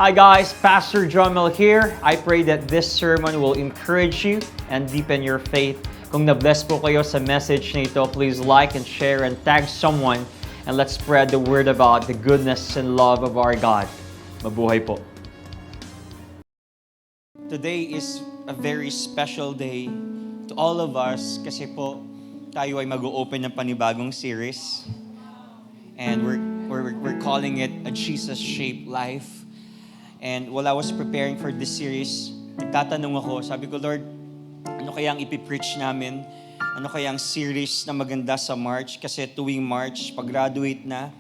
Hi guys, Pastor John Mel here. I pray that this sermon will encourage you and deepen your faith. Kung na-bless po kayo sa message na ito, please like and share and tag someone and let's spread the word about the goodness and love of our God. Mabuhay po. Today is a very special day to all of us kasi po tayo ay mag-open ng panibagong series and we're calling it a Jesus-shaped life. And while I was preparing for this series, nagtatanong ako, sabi ko, Lord, ano kaya ang ipipreach namin? Ano kaya ang series na maganda sa March? Kasi tuwing March, pag-graduate na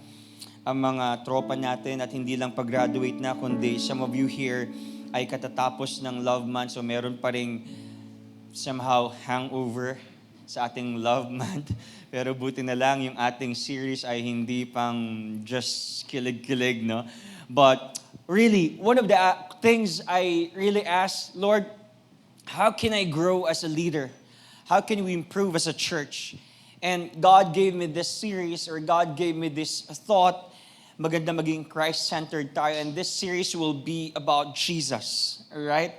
ang mga tropa natin at hindi lang pag-graduate na, kundi some of you here ay katatapos ng love month, so meron pa ring somehow hangover sa ating love month. Pero buti na lang yung ating series ay hindi pang just kilig-kilig, no? But really, one of the things I really ask, Lord, how can I grow as a leader? How can we improve as a church? And God gave me this series, or God gave me this thought, maganda maging Christ-centered tayo. And this series will be about Jesus, alright?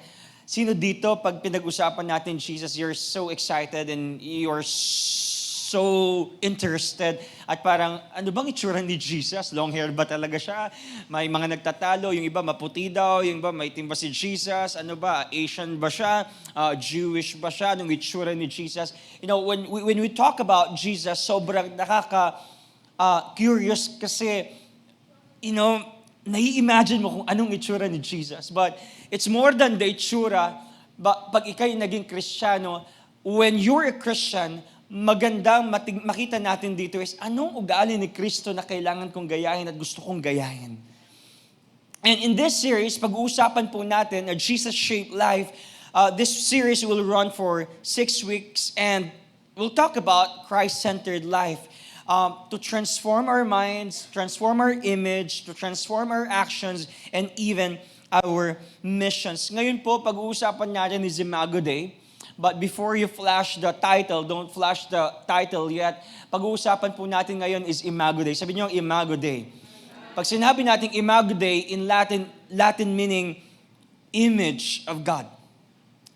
Sino dito, pag pinag-usapan natin Jesus, you're so excited and you're so interested at parang, ano bang itsura ni Jesus? Long hair ba talaga siya? May mga nagtatalo, yung iba maputi daw, yung iba may timba si Jesus, ano ba, Asian ba siya? Jewish ba siya? Anong itsura ni Jesus? You know, when we talk about Jesus, sobrang curious kasi, you know, nai-imagine mo kung anong itsura ni Jesus. But it's more than the itsura. Pag ikay naging Kristiyano, when you're a Christian, magandang makita natin dito is anong ugali ni Kristo na kailangan kong gayahin at gusto kong gayahin. And in this series, pag-uusapan po natin a Jesus-shaped life. This series will run for 6 weeks and we'll talk about Christ-centered life. To transform our minds, transform our image, to transform our actions, and even our missions. Ngayon po, pag-uusapan natin is Imago Day. But before you flash the title, don't flash the title yet. Pag-uusapan po natin ngayon is Imago Day. Sabi niyo ang Imago Day. Pag sinabi natin Imago Day, in Latin meaning image of God.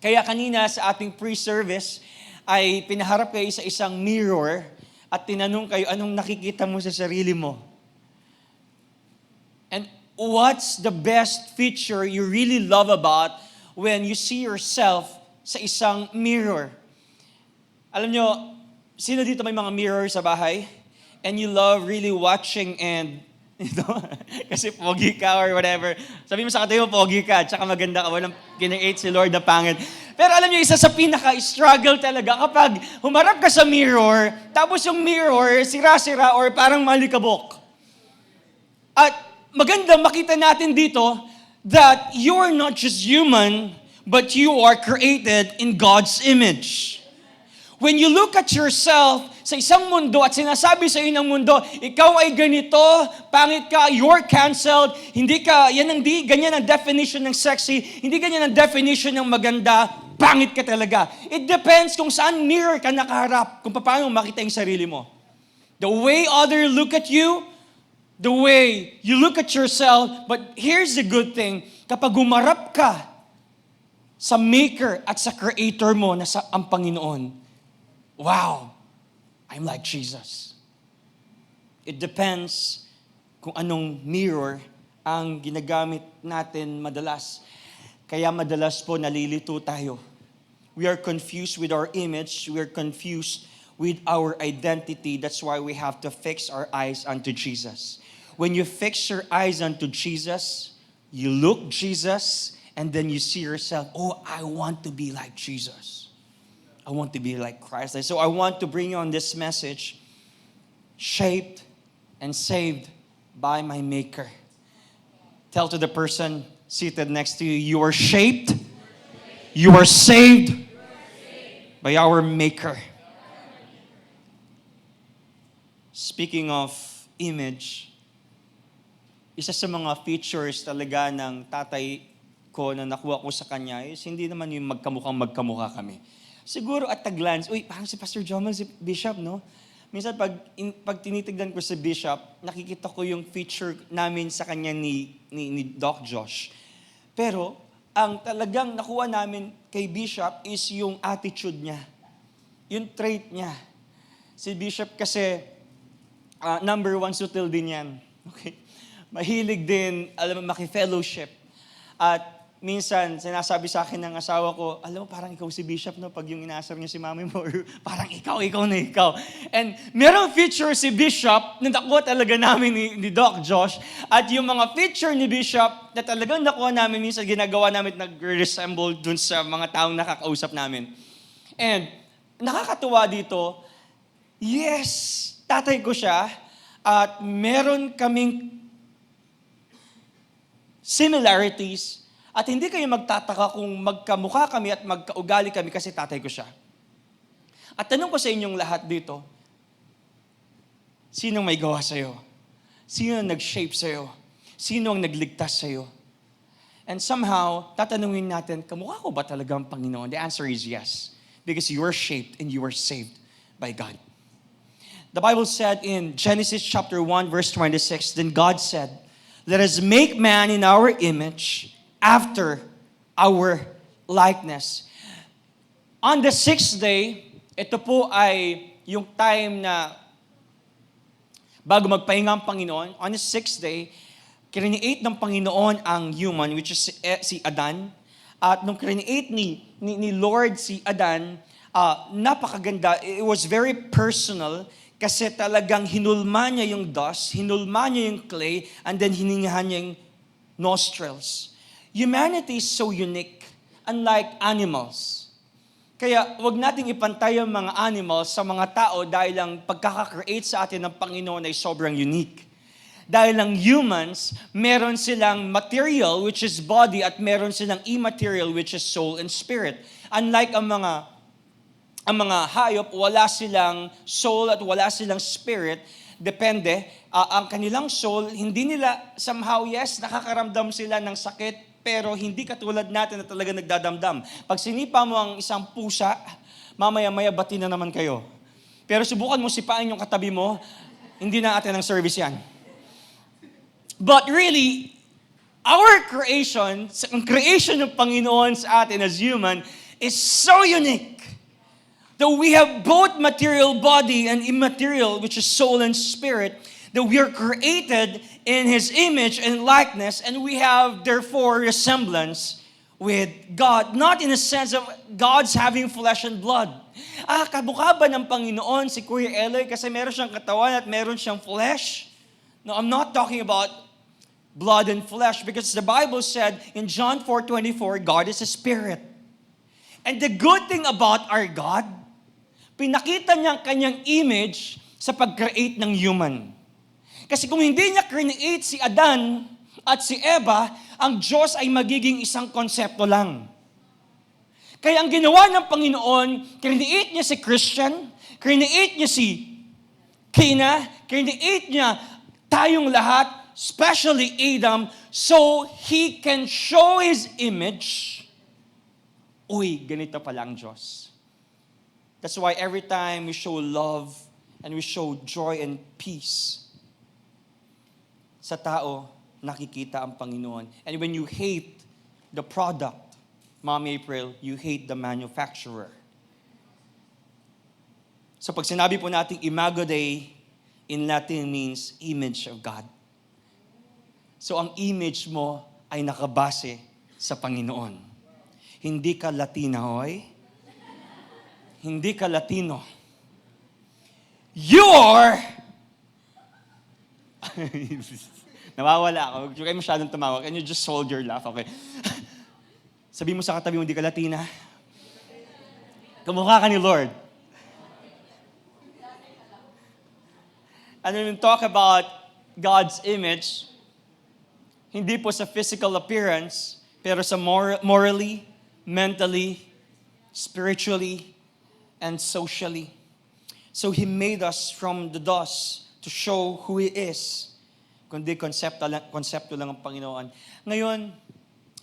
Kaya kanina sa ating pre-service ay pinaharap kayo sa isang mirror at tinanong kayo, anong nakikita mo sa sarili mo? And what's the best feature you really love about when you see yourself sa isang mirror? Alam nyo, sino dito may mga mirror sa bahay? And you love really watching and, kasi pogi ka or whatever. Sabi mo sa katayo, pogi ka, tsaka maganda ka, walang kinang-ate si Lord na pangit. Pero alam nyo, isa sa pinaka-struggle talaga kapag humarap ka sa mirror, tapos yung mirror, sira-sira or parang malikabok. At maganda makita natin dito that you're not just human, but you are created in God's image. When you look at yourself sa isang mundo at sinasabi sa iyo ng mundo, ikaw ay ganito, pangit ka, you're canceled, hindi ka, ganyan ang definition ng sexy, hindi ganyan ang definition ng maganda, pangit ka talaga. It depends kung saan mirror ka nakaharap, kung paano makita yung sarili mo. The way others look at you, the way you look at yourself, but here's the good thing, kapag humarap ka sa maker at sa creator mo na ang Panginoon, wow, I'm like Jesus. It depends kung anong mirror ang ginagamit natin madalas. Kaya madalas po nalilito tayo. We are confused with our image. We are confused with our identity. That's why we have to fix our eyes unto Jesus. When you fix your eyes unto Jesus, you look Jesus, and then you see yourself, oh, I want to be like Jesus. I want to be like Christ. So I want to bring you on this message, shaped and saved by my Maker. Tell to the person seated next to you, you are shaped, you are saved by our Maker. Speaking of image, isa sa mga features talaga ng tatay ko na nakuha ko sa kanya is hindi naman yung magkamukha kami. Siguro at a glance, uy, parang si Pastor Jomel, si Bishop, no? Minsan pag tinitignan ko si Bishop, nakikita ko yung feature namin sa kanya ni Doc Josh. Pero ang talagang nakuha namin kay Bishop is yung attitude niya. Yung trait niya. Si Bishop kasi, number one sutil din yan. Okay? Mahilig din, alam mo, maki-fellowship. At minsan, sinasabi sa akin ng asawa ko, alam mo, parang ikaw si Bishop, no? Pag yung inaasar niya si mami mo, parang ikaw na ikaw. And merong feature si Bishop na nakuha talaga namin ni Doc Josh. At yung mga feature ni Bishop na talagang nakuha namin, minsan ginagawa namin nag-resemble dun sa mga taong nakakausap namin. And nakakatuwa dito, yes, tatay ko siya, at meron kaming similarities. At hindi kayo magtataka kung magkamukha kami at magkaugali kami kasi tatay ko siya. At tanong ko sa inyong lahat dito, sinong may gawa sa'yo? Sino ang nag-shape sa'yo? Sino ang nagligtas sa'yo? And somehow, tatanungin natin, kamukha ko ba talaga ang Panginoon? The answer is yes. Because you are shaped and you are saved by God. The Bible said in Genesis chapter 1, verse 26, then God said, let us make man in our image, after our likeness. On the sixth day, ito po ay yung time na bago magpahinga ang Panginoon. On the sixth day, create ng Panginoon ang human, which is si Adan. At nung create ni Lord si Adan, napakaganda. It was very personal kasi talagang hinulma niya yung dust, hinulma niya yung clay, and then hiningahan niya yung nostrils. Humanity is so unique, unlike animals. Kaya wag nating ipantay ang mga animals sa mga tao dahil ang pagkaka-create sa atin ng Panginoon ay sobrang unique. Dahil ang humans, meron silang material which is body at meron silang immaterial which is soul and spirit. Unlike ang mga hayop, wala silang soul at wala silang spirit. Depende. Ang kanilang soul, hindi nila somehow, yes, nakakaramdam sila ng sakit, pero hindi katulad natin na talaga nagdadamdam. Pag sinipa mo ang isang pusa, mamaya-maya bati na naman kayo. Pero subukan mo sipain yung katabi mo, hindi na atin ang service yan. But really, our creation, ang creation ng Panginoon sa atin as human, is so unique. That we have both material body and immaterial, which is soul and spirit, that we are created in His image and likeness, and we have, therefore, resemblance with God. Not in the sense of God's having flesh and blood. Kamukha ba ng Panginoon si Kuya Eloy kasi meron siyang katawan at meron siyang flesh? No, I'm not talking about blood and flesh because the Bible said in John 4:24, God is a spirit. And the good thing about our God, pinakita niya ang kanyang image sa pag-create ng human. Kasi kung hindi niya create si Adan at si Eva, ang Diyos ay magiging isang konsepto lang. Kaya ang ginawa ng Panginoon, create niya si Christian, create niya si Kina, create niya tayong lahat, especially Adam, so He can show His image. Uy, ganito pala ang Diyos. That's why every time we show love and we show joy and peace, sa tao, nakikita ang Panginoon. And when you hate the product, Mom April, you hate the manufacturer. So pag sinabi po natin Imago Dei, in Latin means image of God. So ang image mo ay nakabase sa Panginoon. Hindi ka Latina, hoy. Hindi ka Latino. You are nawawala ako. Huwag kayo masyadong tumawa. Can you just hold your laugh, okay? Sabi mo sa katabi mo, hindi ka Latina. Kamukha ka ni Lord. And when we talk about God's image, hindi po sa physical appearance, pero sa morally, mentally, spiritually, and socially. So He made us from the dust to show who He is. Kundi konsepto lang ang Panginoon. Ngayon,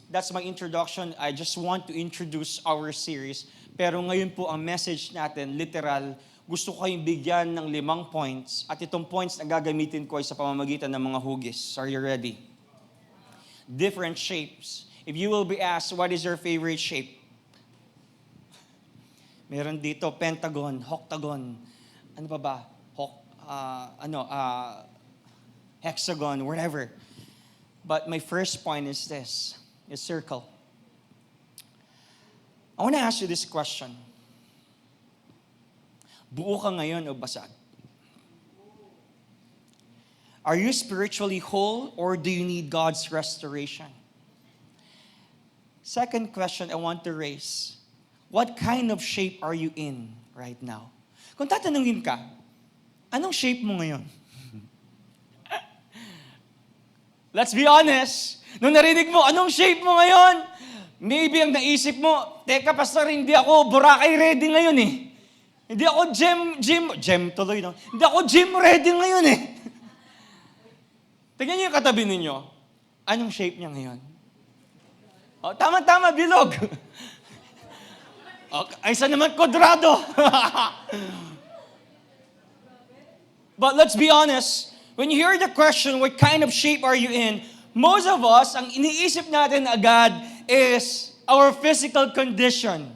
that's my introduction. I just want to introduce our series. Pero ngayon po ang message natin, literal, gusto ko kayong bigyan ng 5 points at itong points na gagamitin ko ay sa pamamagitan ng mga hugis. Are you ready? Different shapes. If you will be asked, what is your favorite shape? Meron dito, pentagon, octagon, ano pa ba? Hexagon, whatever. But my first point is this, is circle. I want to ask you this question. Buo ka ngayon o basag? Are you spiritually whole or do you need God's restoration? Second question I want to raise. What kind of shape are you in right now? Kung tatanungin ka, anong shape mo ngayon? Let's be honest. Nung narinig mo, anong shape mo ngayon? Maybe ang naisip mo, teka pastor, hindi ako Boracay ready ngayon eh. Hindi ako gym tuloy no? Hindi ako gym ready ngayon eh. Tingnan niyo yung katabi ninyo. Anong shape niya ngayon? Oh, tama, bilog. Ay, isa naman kwadrado. But let's be honest, when you hear the question, what kind of shape are you in? Most of us, ang iniisip natin agad is our physical condition.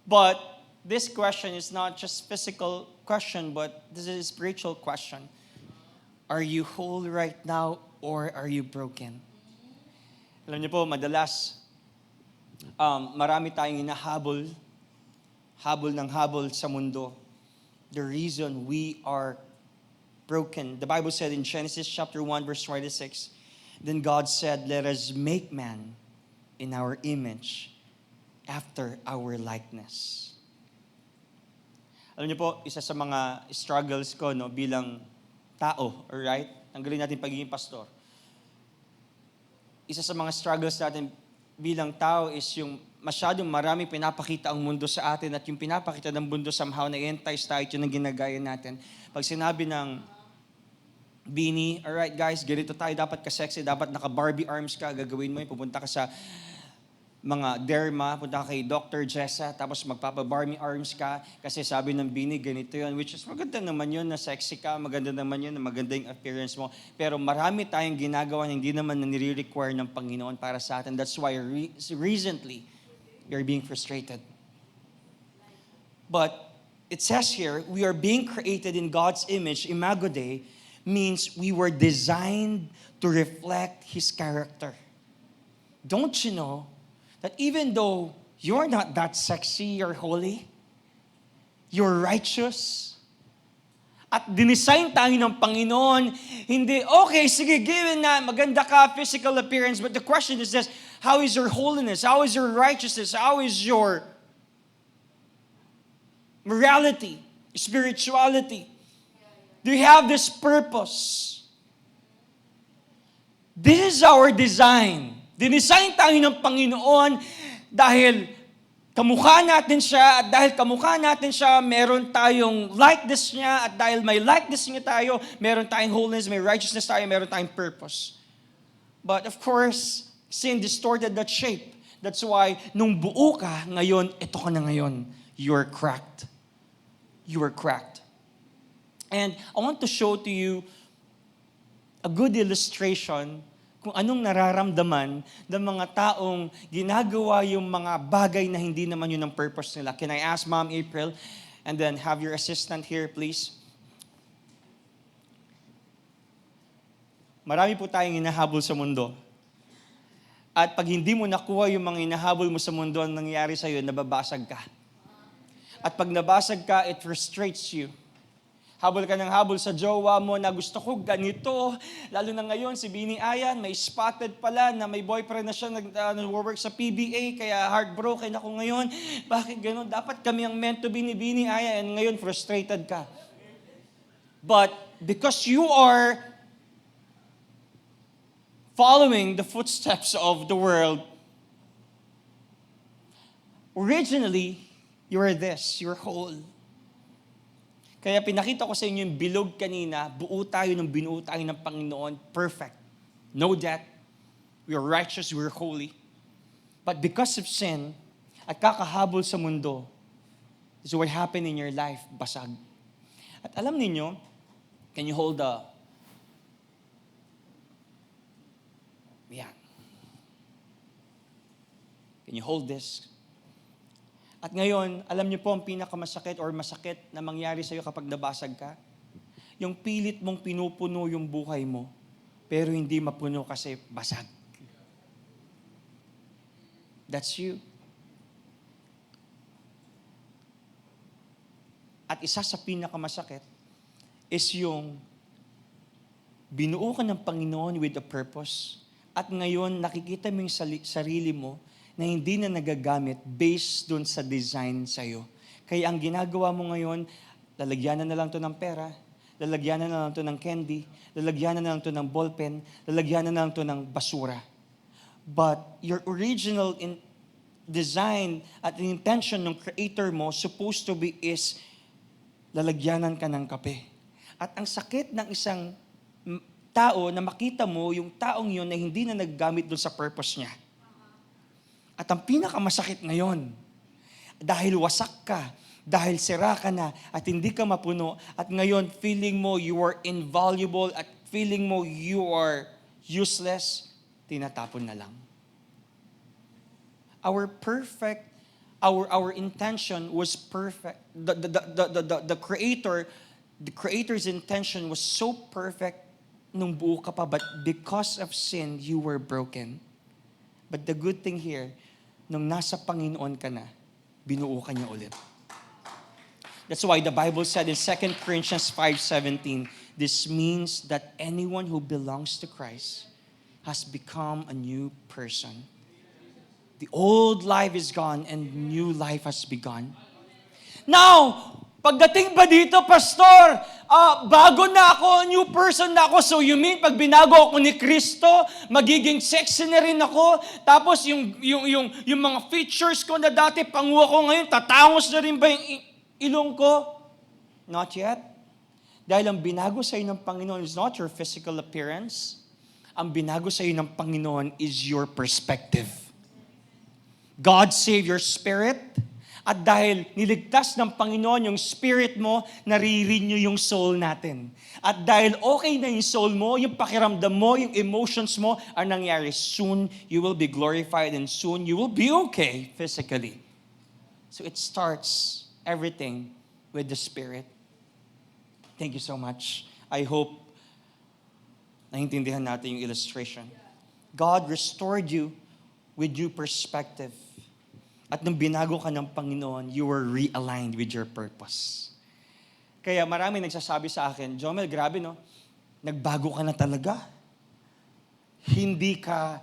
But this question is not just physical question, but this is a spiritual question. Are you whole right now or are you broken? Alam niyo po, madalas, marami tayong hinahabol, habol sa mundo. The reason we are broken. The Bible said in Genesis chapter 1, verse 26, then God said, let us make man in our image, after our likeness. Alam niyo po, isa sa mga struggles ko bilang tao, alright? Tanggalin natin pagiging pastor. Isa sa mga struggles natin bilang tao is yung masyadong maraming pinapakita ang mundo sa atin at yung pinapakita ng mundo somehow na-entice tayo, yun ang ginagaya natin. Pag sinabi ng Bini, alright guys, ganito tayo, dapat ka-sexy, dapat naka-Barbie arms ka, gagawin mo yun, pupunta ka sa mga derma, punta ka kay Dr. Jessa, tapos magpapa-Barbie arms ka, kasi sabi ng Bini, ganito yun, which is maganda naman yun na sexy ka, maganda naman yun na maganda yung appearance mo, pero marami tayong ginagawa na hindi naman na nire-require ng Panginoon para sa atin. That's why recently, you're being frustrated. But it says here, we are being created in God's image, Imago Dei, means we were designed to reflect His character. Don't you know that even though you're not that sexy or holy, you're righteous, at dinisign tayo ng Panginoon, hindi, okay, sige, given na maganda ka, physical appearance, but the question is this, how is your holiness? How is your righteousness? How is your morality, spirituality? Do you have this purpose? This is our design. Dinisign tayo ng Panginoon dahil kamukha natin siya, at dahil kamukha natin siya, meron tayong likeness niya, at dahil may likeness niya tayo, meron tayong holiness, may righteousness tayo, meron tayong purpose. But of course, sin distorted that shape. That's why, nung buo ka, ngayon, ito ka na ngayon. You're cracked. You are cracked. And I want to show to you a good illustration kung anong nararamdaman ng mga taong ginagawa yung mga bagay na hindi naman yun ang purpose nila. Can I ask Ma'am April, and then have your assistant here, please? Marami po tayong hinahabol sa mundo. At pag hindi mo nakuha yung mga hinahabol mo sa mundo, ang nangyayari sa'yo, nababasag ka. At pag nabasag ka, it frustrates you. Habol ka ng habol sa jowa mo na gusto ko ganito. Lalo na ngayon, si Bini Ayan, may spotted pala na may boyfriend na siya nag-work sa PBA, kaya heartbroken ako ngayon. Bakit gano'n? Dapat kami ang meant to be ni Bini Ayan, and ngayon frustrated ka. But because you are following the footsteps of the world, originally, you are this, you're whole. Kaya pinakita ko sa inyo yung bilog kanina, buo tayo ng binuo tayo ng Panginoon, perfect. No debt. We are righteous, we are holy. But because of sin, at kakahabol sa mundo. This is what happened in your life, basag. At alam ninyo, can you hold yan. Can you hold this? At ngayon, alam niyo po ang pinakamasakit or masakit na mangyari sa'yo kapag nabasag ka? Yung pilit mong pinupuno yung buhay mo, pero hindi mapuno kasi basag. That's you. At isa sa pinakamasakit is yung binuo ka ng Panginoon with a purpose at ngayon nakikita mo yung sarili mo na hindi na nagagamit based dun sa design sa'yo. Kaya ang ginagawa mo ngayon, lalagyan na lang to ng pera, lalagyan na lang to ng candy, lalagyan na lang to ng ballpen, lalagyan na lang to ng basura. But your original design at intention ng creator mo supposed to be is lalagyanan ka ng kape. At ang sakit ng isang tao na makita mo yung taong yun na hindi na naggamit doon sa purpose niya. At ang pinakamasakit ngayon, dahil wasak ka, dahil sira ka na, at hindi ka mapuno, at ngayon feeling mo you are invaluable, at feeling mo you are useless, tinatapon na lang. Our intention was perfect. The Creator's intention was so perfect nung buo ka pa, but because of sin, you were broken. But the good thing here, nung nasa Panginoon ka na, binuo ka niya ulit. That's why the Bible said in 2 Corinthians 5:17, this means that anyone who belongs to Christ has become a new person. The old life is gone and new life has begun. Now, pagdating ba dito, Pastor, bago na ako, new person na ako. So you mean, pag binago ako ni Kristo, magiging sexy na rin ako. Tapos yung mga features ko na dati, panguha ko ngayon, tatangos na rin ba yung ilong ko? Not yet. Dahil ang binago sa iyo ng Panginoon is not your physical appearance. Ang binago sa iyo ng Panginoon is your perspective. God saved your spirit. At dahil niligtas ng Panginoon yung spirit mo, nare-renew yung soul natin. At dahil okay na yung soul mo, yung pakiramdam mo, yung emotions mo, ang nangyari, soon you will be glorified and soon you will be okay physically. So it starts everything with the spirit. Thank you so much. I hope naintindihan natin yung illustration. God restored you with new perspective. At nung binago ka ng Panginoon, you were realigned with your purpose. Kaya marami nagsasabi sa akin, Jomel, grabe no, nagbago ka na talaga. Hindi ka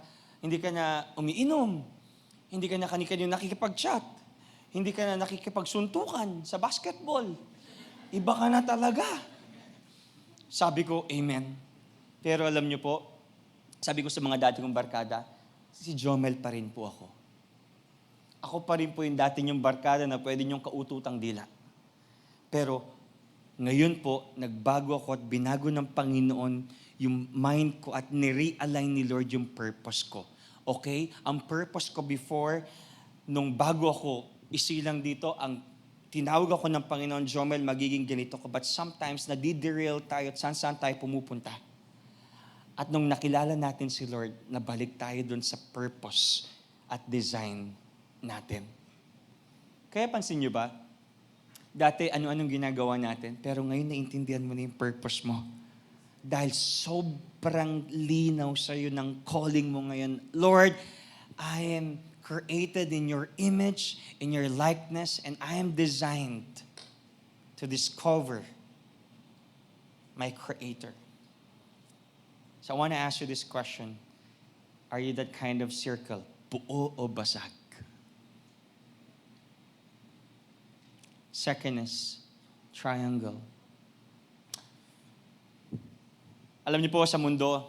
na umiinom. Hindi ka na kani-kanyo nakikipag-chat. Hindi ka na nakikipagsuntukan sa basketball. Iba ka na talaga. Sabi ko, amen. Pero alam niyo po, sabi ko sa mga dati kong barkada, si Jomel pa rin po ako. Ako pa rin po yung dati niyong barkada na pwede niyong kaututang dila. Pero ngayon po, nagbago ako at binago ng Panginoon yung mind ko at ni-realign ni Lord yung purpose ko. Okay? Ang purpose ko before, nung bago ako, isilang dito, ang tinawag ako ng Panginoon, Jomel, magiging ganito ko. But sometimes, nadiderail tayo at saan tayo pumupunta. At nung nakilala natin si Lord, nabalik tayo dun sa purpose at design natin. Kaya pansin nyo ba, dati ano-anong ginagawa natin, pero ngayon naintindihan mo na yung purpose mo. Dahil sobrang linaw sa'yo ng calling mo ngayon. Lord, I am created in your image, in your likeness, and I am designed to discover my Creator. So I want to ask you this question. Are you that kind of circle? Buo o basag? Second is triangle. Alam niyo po sa mundo,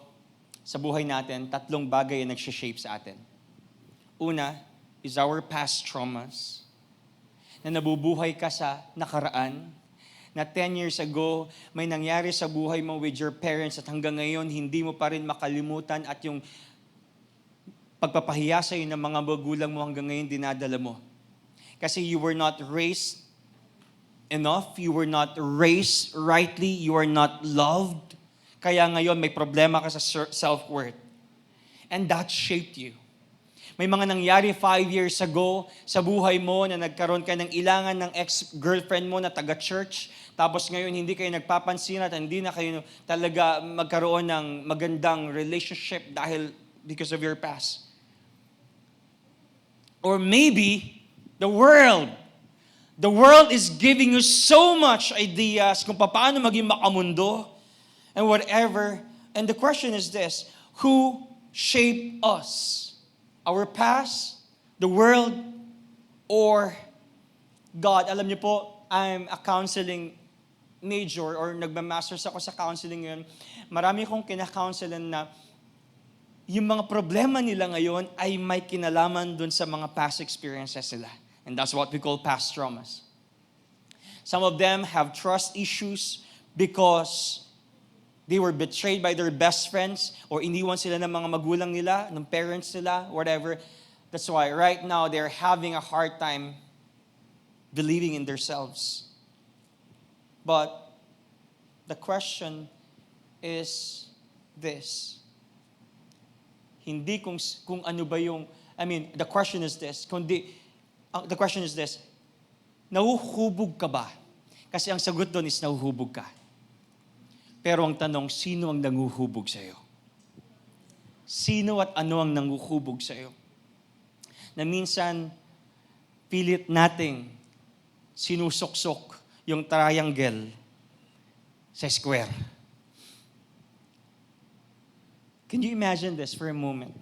sa buhay natin, tatlong bagay ang nagsha-shape sa atin. Una is our past traumas, na nabubuhay ka sa nakaraan, na 10 years ago, may nangyari sa buhay mo with your parents at hanggang ngayon, hindi mo pa rin makalimutan at yung pagpapahiya sa'yo ng mga magulang mo hanggang ngayon dinadala mo. Kasi you were not raised enough, you were not raised rightly, you are not loved. Kaya ngayon may problema ka sa self-worth. And that shaped you. May mga nangyari 5 years ago sa buhay mo na nagkaroon ka ng ilangan ng ex-girlfriend mo na taga-church. Tapos ngayon hindi kayo nagpapansin at hindi na kayo talaga magkaroon ng magandang relationship dahil because of your past. Or maybe the world is giving you so much ideas kung paano maging makamundo and whatever. And the question is this, who shaped us? Our past, the world, or God? Alam niyo po, I'm a counseling major or nagmamasters ako sa counseling ngayon. Marami kong kina-counselan na yung mga problema nila ngayon ay may kinalaman dun sa mga past experiences nila. And that's what we call past traumas. Some of them have trust issues because they were betrayed by their best friends or iniwan sila ng mga magulang nila, ng parents nila, whatever. That's why right now they're having a hard time believing in themselves. But the question is this. Hindi kung ano ba yung, the question is this. The question is this. Nahuhubog ka ba? Kasi ang sagot doon is nahuhubog ka. Pero ang tanong, sino ang nanguhubog sa'yo? Sino at ano ang nanguhubog sa'yo? Na minsan, pilit nating sinusuksok yung triangle sa square. Can you imagine this for a moment?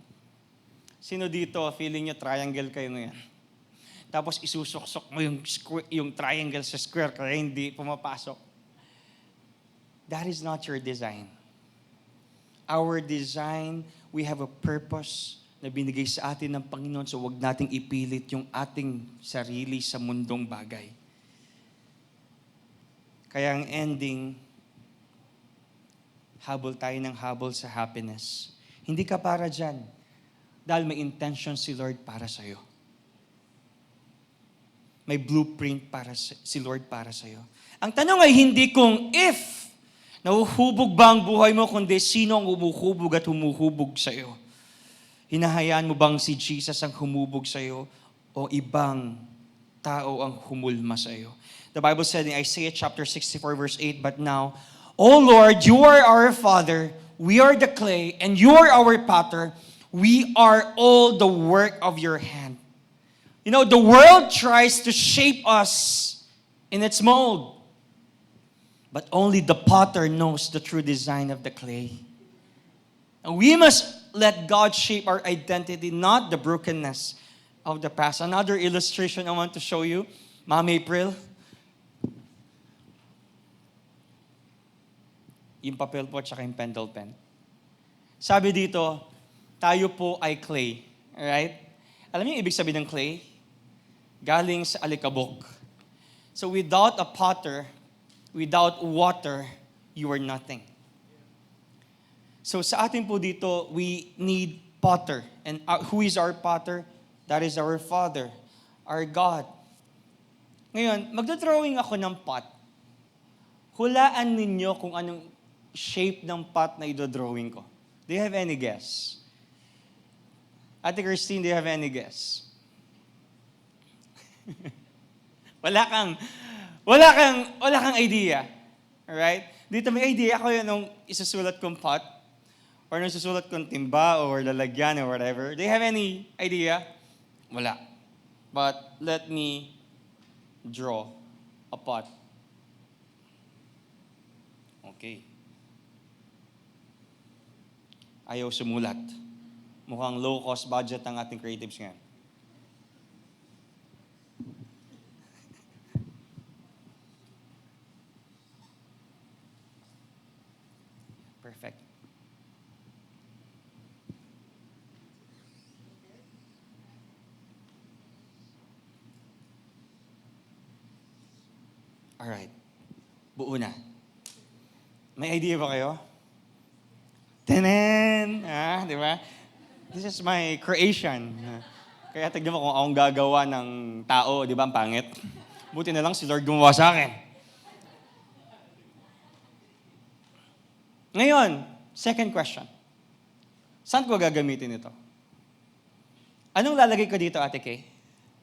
Sino dito, feeling nyo triangle kayo ngayon? Tapos isusuksok mo yung triangle sa square kaya hindi pumapasok. That is not your design. Our design, we have a purpose na binigay sa atin ng Panginoon, so wag nating ipilit yung ating sarili sa mundong bagay. Kaya ang ending, habol tayo ng habol sa happiness. Hindi ka para dyan, dahil may intention si Lord para sa'yo. May blueprint si Lord para sa'yo. Ang tanong ay hindi kung if nahuhubog ba ang buhay mo, kundi sino ang humuhubog at humuhubog sa'yo? Hinahayaan mo bang si Jesus ang humubog sa'yo o ibang tao ang humulma sa'yo? The Bible said in Isaiah chapter 64 verse 8, "But now, O Lord, you are our Father, we are the clay, and you are our potter. We are all the work of your hand." You know, the world tries to shape us in its mold. But only the potter knows the true design of the clay. And we must let God shape our identity, not the brokenness of the past. Another illustration I want to show you, Ma'am April. Yung papel po at saka yung pencil pen. Sabi dito, tayo po ay clay. Alright? Alam niyo yung ibig sabihin ng clay? Galing sa alikabok. So without a potter, without water, you are nothing. So sa atin po dito, we need potter. And who is our potter? That is our Father, our God. Ngayon, magdodrawing ako ng pot. Hulaan ninyo kung anong shape ng pot na idodrawing ko. Do you have any guess? Ate Christine, do you have any guess? Wala kang idea. Alright? Dito may idea ako yun nung isusulat kong pot or nung isusulat kong timba or lalagyan or whatever. Do you have any idea? Wala. But let me draw a pot. Okay. Ayaw sumulat. Mukhang low-cost budget ang ating creatives ngayon. Perfect. Alright. Buo na. May idea ba kayo? Tenen! Di ba? This is my creation. Kaya tignan mo kung akong gagawa ng tao, di ba, ang pangit. Buti na lang si Lord gumawa sa akin. Ngayon, second question. Saan ko gagamitin ito? Anong lalagay ko dito, Ate Kay?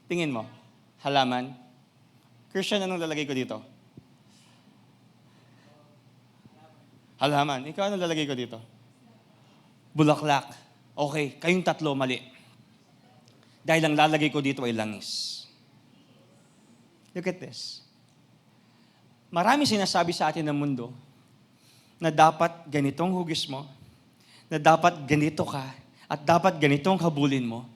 Tingin mo. Halaman. Christian, anong lalagay ko dito? Halaman. Ikaw, anong lalagay ko dito? Bulaklak. Okay, kayong tatlo, mali. Dahil ang lalagay ko dito ay langis. Look at this. Marami sinasabi sa atin ng mundo na dapat ganitong hugis mo, na dapat ganito ka, at dapat ganitong habulin mo,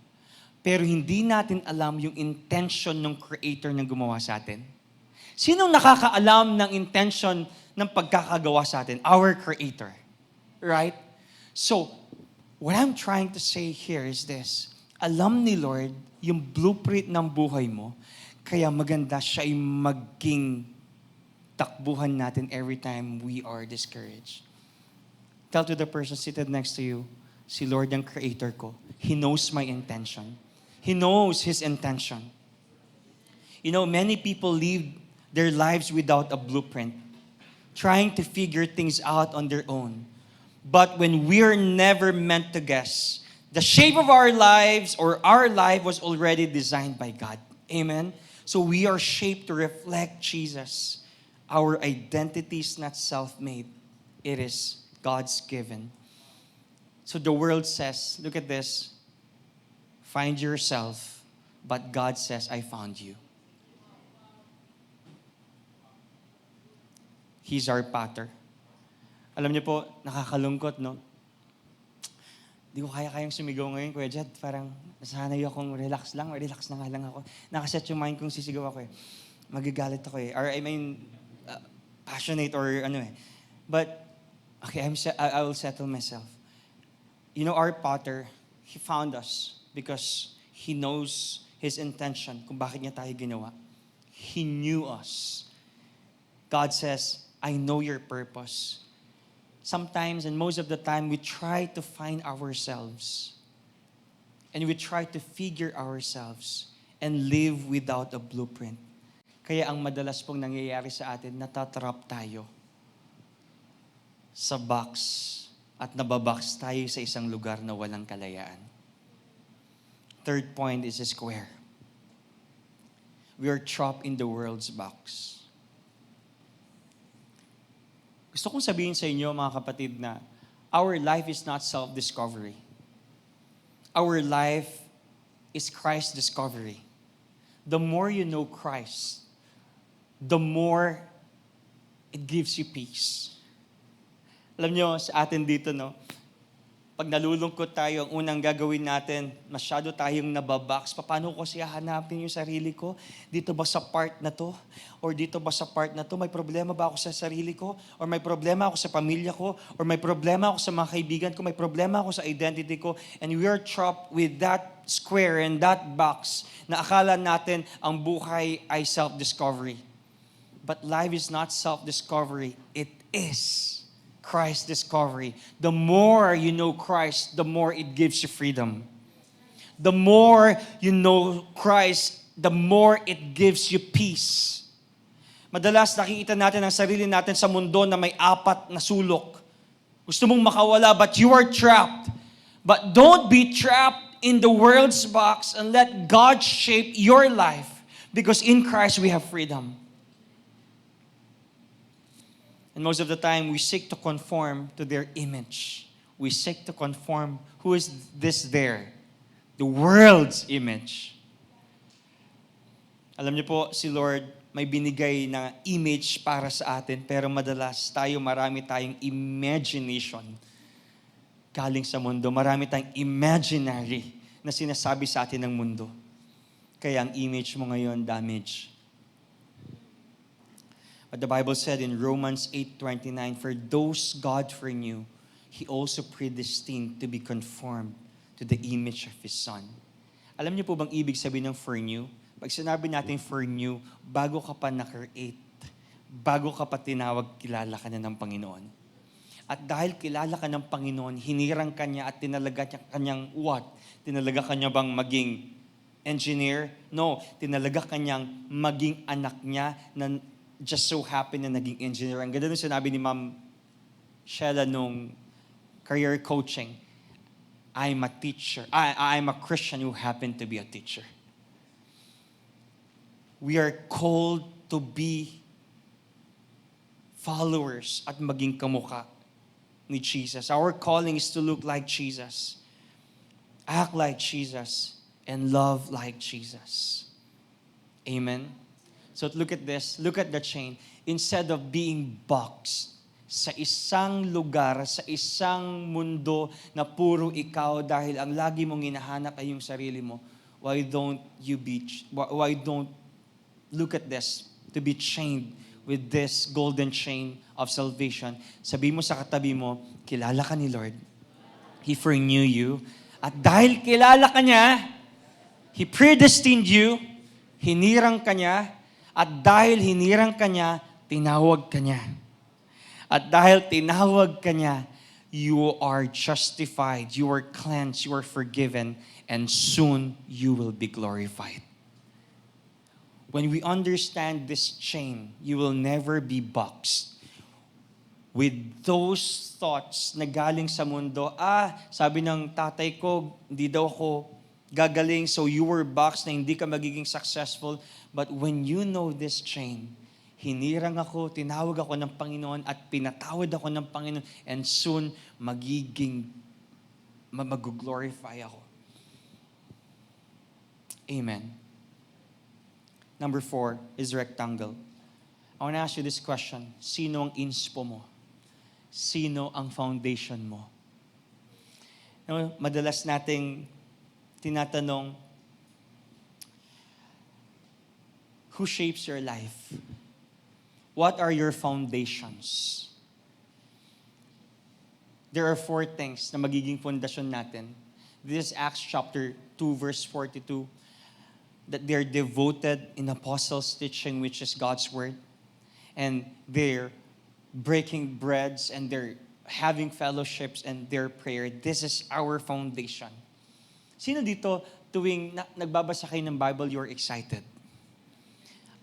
pero hindi natin alam yung intention ng Creator na gumawa sa atin. Sinong nakakaalam ng intention ng pagkakagawa sa atin? Our Creator. Right? So, what I'm trying to say here is this. Alam ni Lord yung blueprint ng buhay mo, kaya maganda siya ay maging takbuhan natin every time we are discouraged. Tell to the person seated next to you, si Lord ang Creator ko. He knows my intention. He knows His intention. You know, many people live their lives without a blueprint, trying to figure things out on their own. But when we're never meant to guess, the shape of our lives or our life was already designed by God. Amen? So we are shaped to reflect Jesus. Our identity is not self-made. It is God's given. So the world says, look at this, find yourself, but God says, I found you. He's our pattern. Alam niyo po, nakakalungkot, no? Di ko kayang sumigaw ngayon, Kuya Jed. Parang nasanay akong relax na nga lang ako. Nakaset yung mind kong sisigaw ako eh. Magagalit ako eh. Or I mean, passionate or ano eh. But, okay, I will settle myself. You know, our Potter, He found us because He knows His intention kung bakit niya tayo ginawa. He knew us. God says, I know your purpose. Sometimes, and most of the time, we try to find ourselves. And we try to figure ourselves and live without a blueprint. Kaya ang madalas pong nangyayari sa atin, natatrap tayo sa box at nababox tayo sa isang lugar na walang kalayaan. Third point is a square. We are trapped in the world's box. Gusto kong sabihin sa inyo, mga kapatid, na our life is not self-discovery. Our life is Christ discovery. The more you know Christ, the more it gives you peace. Alam nyo, sa atin dito, no, pag nalulungkot tayo, ang unang gagawin natin, masyado tayong nababox. Paano ko siya hanapin yung sarili ko? Dito ba sa part na to? Or dito ba sa part na to? May problema ba ako sa sarili ko? Or may problema ako sa pamilya ko? Or may problema ako sa mga kaibigan ko? May problema ako sa identity ko? And we are trapped with that square and that box na akala natin ang buhay ay self-discovery. But life is not self-discovery. It is Christ discovery. The more you know Christ, the more it gives you freedom. The more you know Christ, the more it gives you peace. Madalas nakikita natin ang sarili natin sa mundo na may apat na sulok. Gusto mong makawala, but you are trapped. But don't be trapped in the world's box and let God shape your life, because in Christ we have freedom. And most of the time, we seek to conform to their image. We seek to conform. Who is this there? The world's image. Alam niyo po, si Lord may binigay na image para sa atin, pero madalas marami tayong imagination galing sa mundo. Marami tayong imaginary na sinasabi sa atin ng mundo. Kaya ang image mo ngayon, damage. But the Bible said in Romans 8:29, for those God foreknew, He also predestined to be conformed to the image of His Son. Alam niyo po bang ibig sabihin ng foreknew? Pag sinabi natin foreknew, bago ka pa na-create, bago ka pa tinawag, kilala ka na ng Panginoon. At dahil kilala ka ng Panginoon, hinirang ka niya at tinalaga niya kanyang what? Tinalaga ka niya bang maging engineer. No, tinalaga kanyang maging anak niya na just so happen na naging engineer. Ang ganda nung sinabi ni Ma'am Sheila nung career coaching. I'm a teacher. I'm a Christian who happened to be a teacher. We are called to be followers at maging kamukha ni Jesus. Our calling is to look like Jesus, act like Jesus, and love like Jesus. Amen? So look at this. Look at the chain. Instead of being boxed sa isang lugar, sa isang mundo na puro ikaw dahil ang lagi mong hinahanap ay yung sarili mo, why don't look at this, to be chained with this golden chain of salvation. Sabi mo sa katabi mo, kilala ka ni Lord. He foreknew you. At dahil kilala ka niya, He predestined you, hinirang ka niya, at dahil hinirang ka niya, tinawag ka niya. At dahil tinawag ka niya, you are justified, you are cleansed, you are forgiven, and soon you will be glorified. When we understand this chain, you will never be boxed with those thoughts na galing sa mundo. Sabi ng tatay ko, hindi daw ako gagaling, so you were boxed na hindi ka magiging successful. But when you know this chain, hinirang ako, tinawag ako ng Panginoon at pinatawad ako ng Panginoon, and soon mag-glorify ako. Amen. Number 4 is rectangle. I want to ask you this question. Sino ang inspo mo? Sino ang foundation mo? Madalas nating tinatanong, who shapes your life? What are your foundations? There are 4 things na magiging fondasyon natin. This is Acts chapter 2, verse 42. That they're devoted in apostles' teaching, which is God's word. And they're breaking breads and they're having fellowships and their prayer. This is our foundation. Sino dito tuwing nagbabasa kayo ng Bible, you're excited?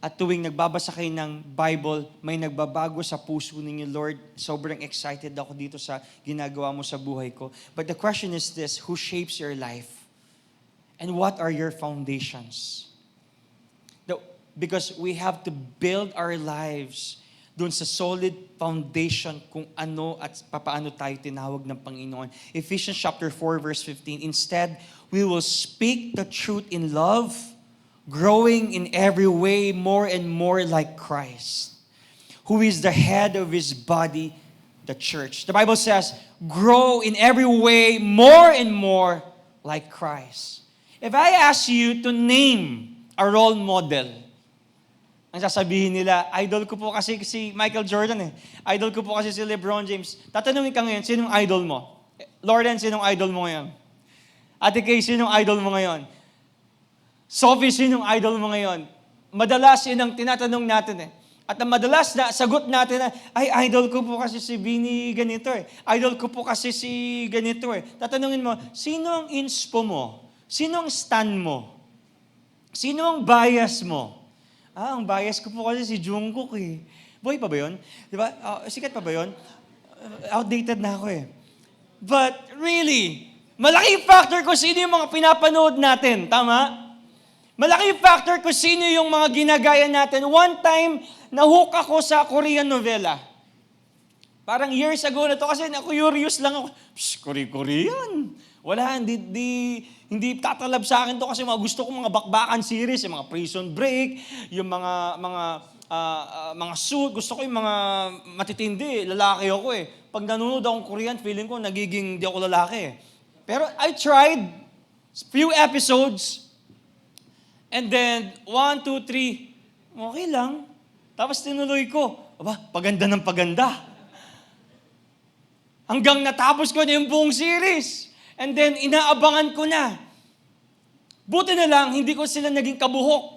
At tuwing nagbabasa kayo ng Bible, may nagbabago sa puso ninyo, Lord, sobrang excited ako dito sa ginagawa mo sa buhay ko. But the question is this, who shapes your life? And what are your foundations? Because we have to build our lives dun sa solid foundation kung ano at papaano tayo tinawag ng Panginoon. Ephesians chapter 4 verse 15, instead, we will speak the truth in love, growing in every way more and more like Christ, who is the head of His body, the church. The Bible says, grow in every way more and more like Christ. If I ask you to name a role model, ang sasabihin nila, idol ko po kasi si Michael Jordan eh. Idol ko po kasi si LeBron James. Tatanungin ka ngayon, sinong idol mo? Lauren, sinong idol mo ngayon? Ate Kay, sinong idol mo ngayon? Sophie, sinong idol mo ngayon? Madalas yun ang tinatanong natin eh. At ang madalas na sagot natin na, ay, idol ko po kasi si Bini ganito eh. Idol ko po kasi si ganito eh. Tatanungin mo, sino ang inspo mo? Sino ang stand mo? Sino ang bias mo? Ang bias ko po kasi si Jungkook eh. Boy pa ba yun? Di ba? Sikat pa ba yun? Outdated na ako eh. But really, malaki factor ko sino yung mga pinapanood natin. Tama? Malaki factor ko sino yung mga ginagaya natin. One time, nahook ako sa Korean novela. Parang years ago na to kasi na-curious lang ako. Korean. Wala, hindi tatalab sa akin to kasi gusto ko mga bakbakan series, yung mga Prison Break, yung mga suit, gusto ko yung mga matitindi, lalaki ako eh. Pag nanonood akong Korean, feeling ko nagiging di ako lalaki eh. Pero I tried few episodes and then 1, 2, 3, okay lang. Tapos tinuloy ko, paganda ng paganda. Hanggang natapos ko na yung buong series. And then, inaabangan ko na. Buti na lang, hindi ko sila naging kabuhok.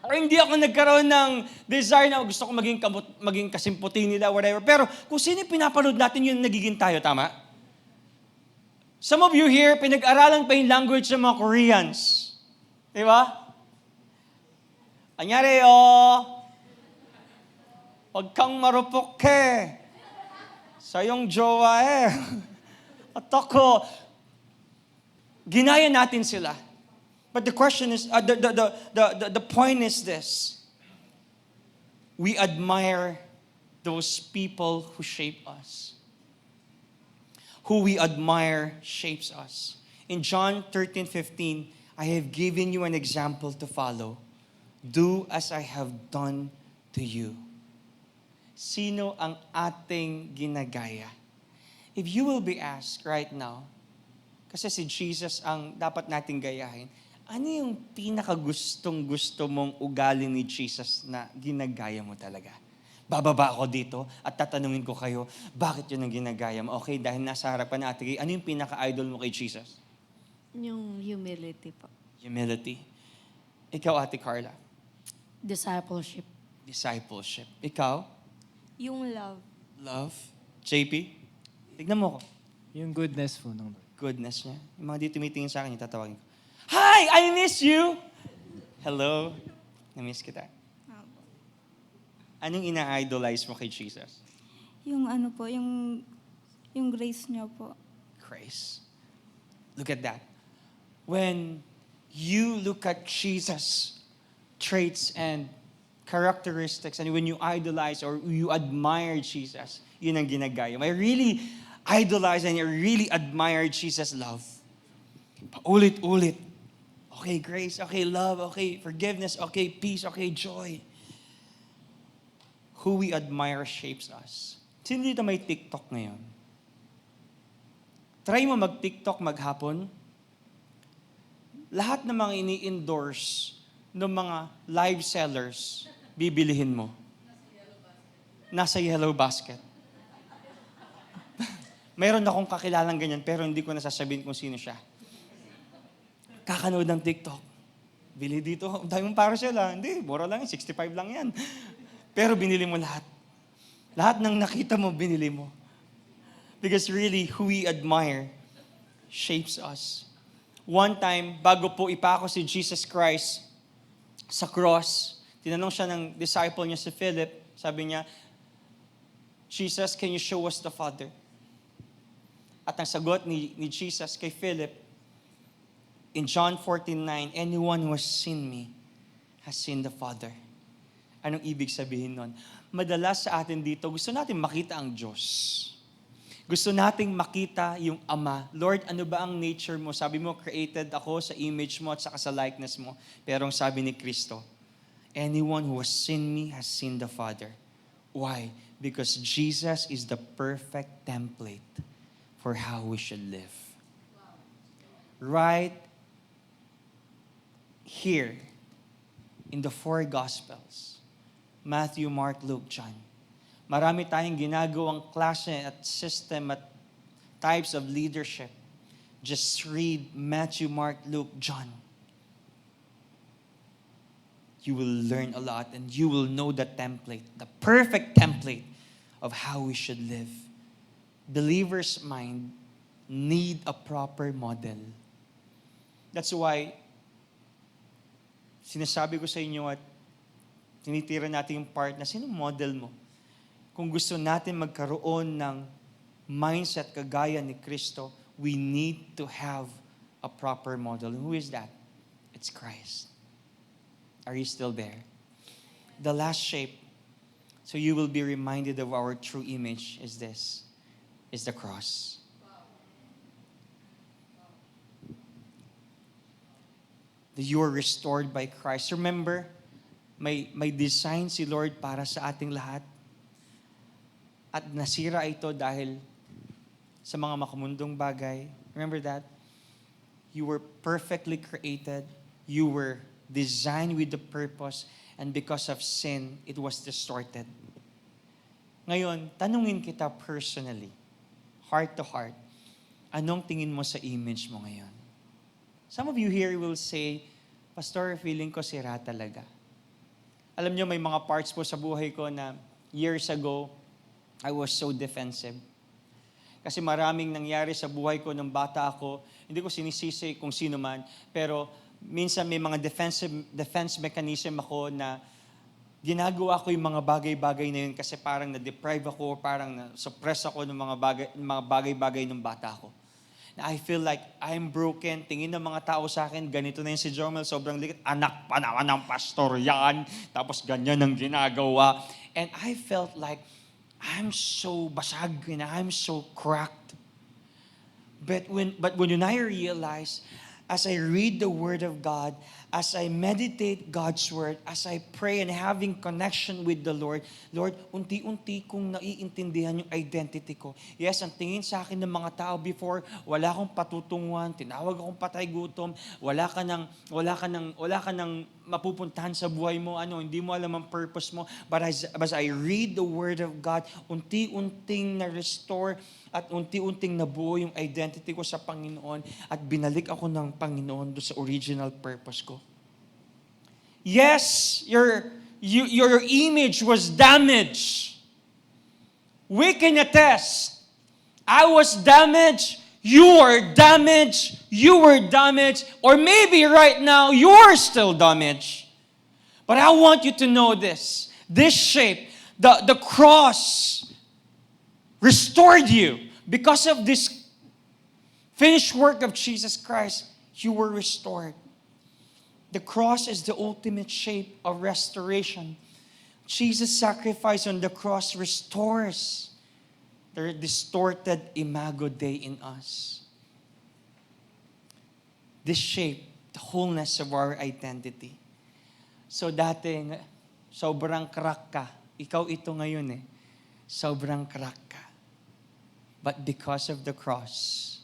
Or hindi ako nagkaroon ng desire na gusto ko maging kasimputi nila, whatever. Pero kung sino pinapanood natin, yun nagiging tayo, tama? Some of you here, pinag-aralan pa yung language ng mga Koreans. Di ba? Anyari, huwag kang marupok sa iyong jowa At ako, ginaya natin sila. But the question is, the point is this. We admire those people who shape us. Who we admire shapes us. In John 13:15, I have given you an example to follow. Do as I have done to you. Sino ang ating ginagaya? If you will be asked right now, kasi si Jesus ang dapat nating gayahin, ano yung pinakagustong-gusto mong ugali ni Jesus na ginagaya mo talaga? Bababa ako dito at tatanungin ko kayo, bakit yun ang ginagaya mo? Okay, dahil nasa harapan natin, ano yung pinaka-idol mo kay Jesus? Yung humility po. Humility. Ikaw, Ate Carla? Discipleship. Discipleship. Ikaw? Yung love. Love. JP? Tignan mo ko. Yung goodness po ng Lord. Goodness niya. Yung mga di tumitingin sa akin, yung tatawagin ko. Hi! I miss you! Hello? Na-miss kita. Anong ina-idolize mo kay Jesus? Yung ano po, yung grace niya po. Grace. Look at that. When you look at Jesus' traits and characteristics, and when you idolize or you admire Jesus, yun ang ginagaya mo. I really idolize and I really admire Jesus' love. Paulit-ulit. Okay, grace. Okay, love. Okay, forgiveness. Okay, peace. Okay, joy. Who we admire shapes us. Sino dito may TikTok ngayon? Try mo mag-TikTok maghapon. Lahat ng mga ini-endorse ng mga live sellers, bibilihin mo. Nasa yellow basket. Mayroon akong kakilalang ganyan, pero hindi ko nasasabihin kung sino siya. Kakanood ng TikTok. Bili dito. Dahil mong para siya Hindi, mura lang yan. 65 lang yan. Pero binili mo lahat. Lahat ng nakita mo, binili mo. Because really, who we admire shapes us. One time, bago po ipako si Jesus Christ sa cross, tinanong siya ng disciple niya si Philip, sabi niya, Jesus, can you show us the Father? At ang sagot ni Jesus kay Philip, in John 14:9, anyone who has seen me has seen the Father. Anong ibig sabihin nun? Madalas sa atin dito, gusto natin makita ang Diyos. Gusto nating makita yung Ama. Lord, ano ba ang nature mo? Sabi mo, created ako sa image mo at saka sa likeness mo. Pero ang sabi ni Kristo, anyone who has seen me has seen the Father. Why? Because Jesus is the perfect template for how we should live. Right here in the four Gospels, Matthew, Mark, Luke, John. Marami tayong ginagawang klase at system at types of leadership. Just read Matthew, Mark, Luke, John. You will learn a lot and you will know the template, the perfect template of how we should live. Believers' mind need a proper model. That's why sinasabi ko sa inyo at tinitira natin yung part na sino model mo? Kung gusto natin magkaroon ng mindset kagaya ni Kristo, we need to have a proper model. And who is that? It's Christ. Are you still there? The last shape, so you will be reminded of our true image, is this, is the cross. That you are restored by Christ. Remember, may design si Lord para sa ating lahat. At nasira ito dahil sa mga makamundong bagay. Remember that? You were perfectly created. You were designed with the purpose. And because of sin, it was distorted. Ngayon, tanungin kita personally, heart to heart, anong tingin mo sa image mo ngayon? Some of you here will say, Pastor, feeling ko sira talaga. Alam niyo, may mga parts po sa buhay ko na years ago, I was so defensive. Kasi maraming nangyari sa buhay ko nung bata ako. Hindi ko sinisisi kung sino man, pero minsan may mga defense mechanism ako na ginagawa ko yung mga bagay-bagay na yun kasi parang na-deprive ako, parang na-suppress ako ng mga bagay-bagay ng bata ko. Na I feel like I'm broken, tingin ng mga tao sa akin, ganito na yun si Jomel, sobrang liit, anak pa naman ng pastor yan, tapos ganyan ang ginagawa. And I felt like I'm so basag and I'm so cracked. But when I realize, as I read the Word of God, as I meditate God's Word, as I pray and having connection with the Lord, Lord, unti-unti kong naiintindihan yung identity ko. Yes, ang tingin sa akin ng mga tao before, wala akong patutunguhan, tinawag akong patay gutom, wala ka nang mapupuntahan sa buhay mo, hindi mo alam ang purpose mo. But as I read the Word of God, unti-unting na-restore at unti-unting nabuo yung identity ko sa Panginoon at binalik ako ng Panginoon do sa original purpose ko. Yes, your image was damaged. We can attest. I was damaged, you are damaged, you were damaged, or maybe right now you're still damaged. But I want you to know this. This shape, the cross, restored you. Because of this finished work of Jesus Christ, you were restored. The cross is the ultimate shape of restoration. Jesus' sacrifice on the cross restores the distorted imago Dei in us. This shape, the wholeness of our identity. So dating, sobrang crack ka. Ikaw ito ngayon sobrang crack ka. But because of the cross,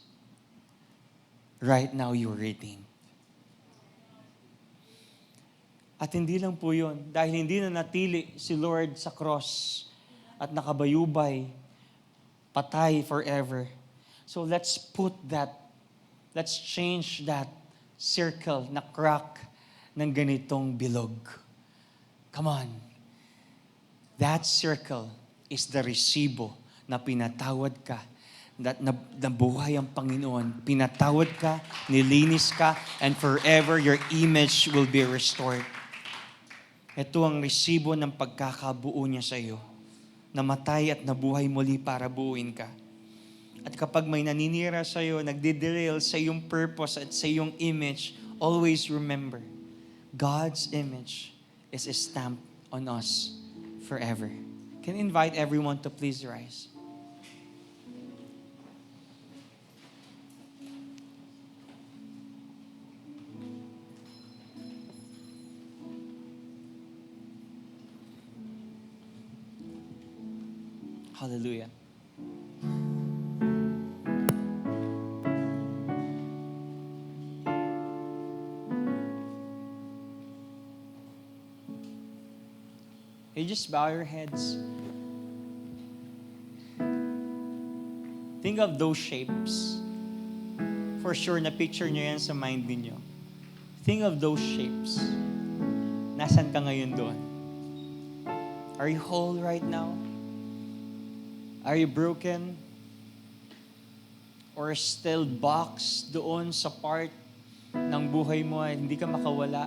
right now you're redeemed. At hindi lang po yun, dahil hindi na natili si Lord sa cross at nakabayubay, patay forever. So let's change that circle na crack ng ganitong bilog. Come on. That circle is the resibo na pinatawad ka, nabuhay ang Panginoon, pinatawad ka, nilinis ka, and forever your image will be restored. Ito ang resibo ng pagkakabuo niya sa iyo. Namatay at nabuhay muli para buuin ka. At kapag may naninira sa iyo, nagdiderail sa iyong purpose at sa iyong image, always remember, God's image is stamped on us forever. Can I invite everyone to please rise? Hallelujah. You just bow your heads. Think of those shapes. For sure, na-picture nyo yan sa mind ninyo. Think of those shapes. Nasaan ka ngayon doon? Are you whole right now? Are you broken? Or still boxed doon sa part ng buhay mo ay hindi ka makawala?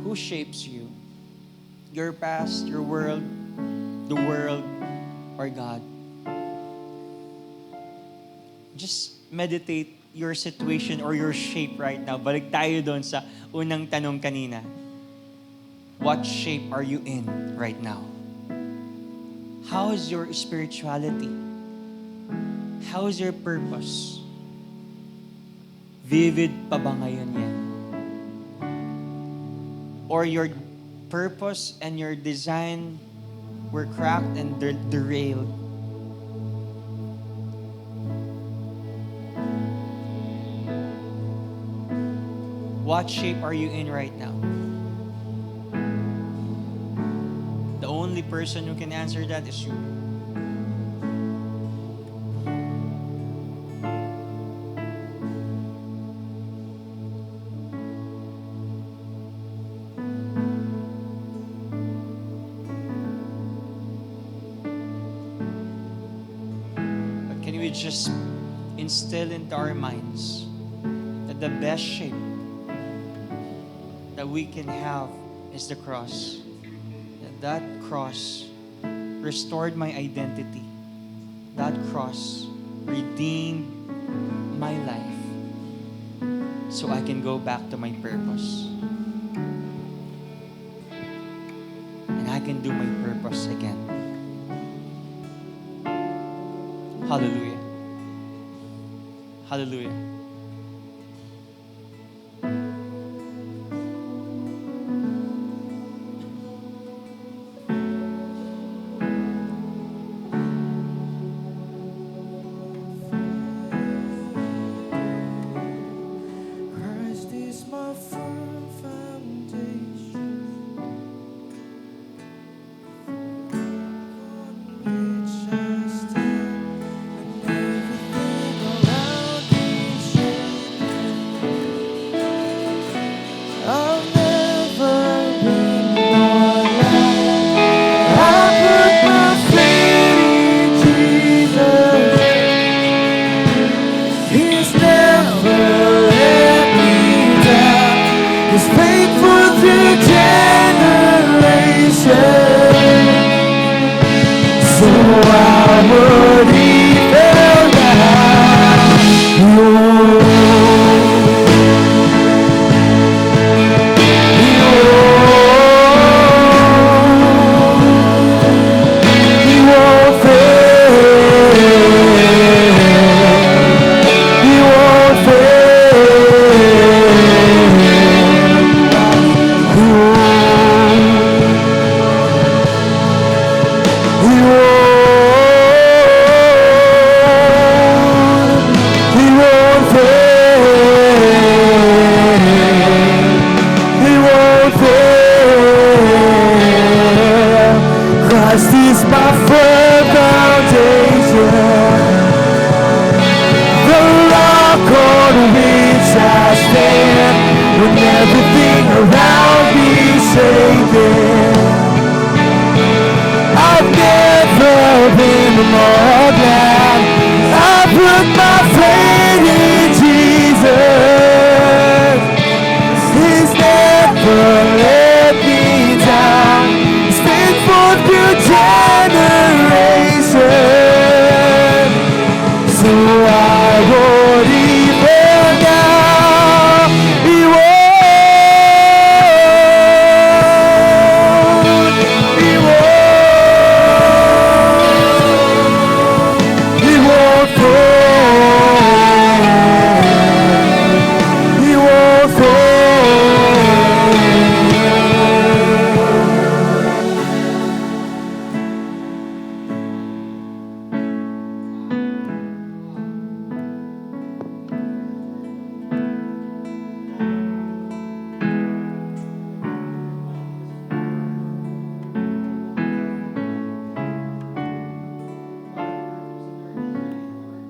Who shapes you? Your past, your world, the world, or God? Just meditate your situation or your shape right now. Balik tayo doon sa unang tanong kanina. What shape are you in right now? How is your spirituality? How is your purpose? Vivid pa ba ngayon yan? Or your purpose and your design were cracked and derailed? What shape are you in right now? The only person who can answer that is you. But can we just instill into our minds the best shape that we can have is the cross. That cross restored my identity. That cross redeemed my life so I can go back to my purpose. And I can do my purpose again. Hallelujah. Hallelujah. Christ is my firm foundation, on which I stand, and everything around me shaking. I've never been more glad I put my faith in Jesus. He's never let me down. He's faithful through generations. So I would even now. He won't fail. He won't fail. He won't fail. He won't fail. Christ is my firm foundation, the rock on which I stand, when everything around me shaking. I've never been more glad I put my faith in Jesus. He's never let me down. He's faithful through generations. So I won't even now. He won't. He won't. He won't fail. He won't fail.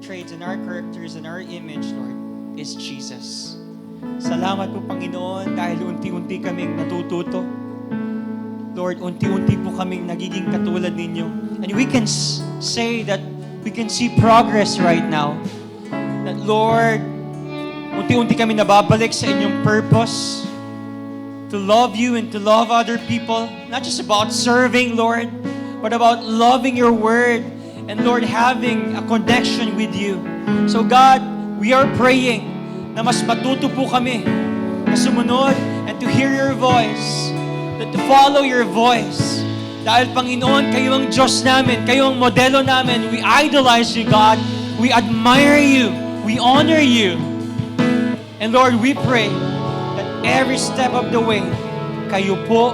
Traits and our characters and our image, Lord, is Jesus. Salamat po, Panginoon, dahil unti-unti kaming natututo. Lord, unti-unti po kaming nagiging katulad ninyo. And we can say that we can see progress right now. That, Lord, unti-unti kami nababalik sa inyong purpose to love you and to love other people. Not just about serving, Lord, but about loving your word and, Lord, having a connection with you. So, God, we are praying na mas matuto po kami na sumunod and to hear your voice, that to follow your voice. Dahil, Panginoon, kayo ang Diyos namin, kayo ang modelo namin. We idolize you, God. We admire you. We honor you. And, Lord, we pray that every step of the way, kayo po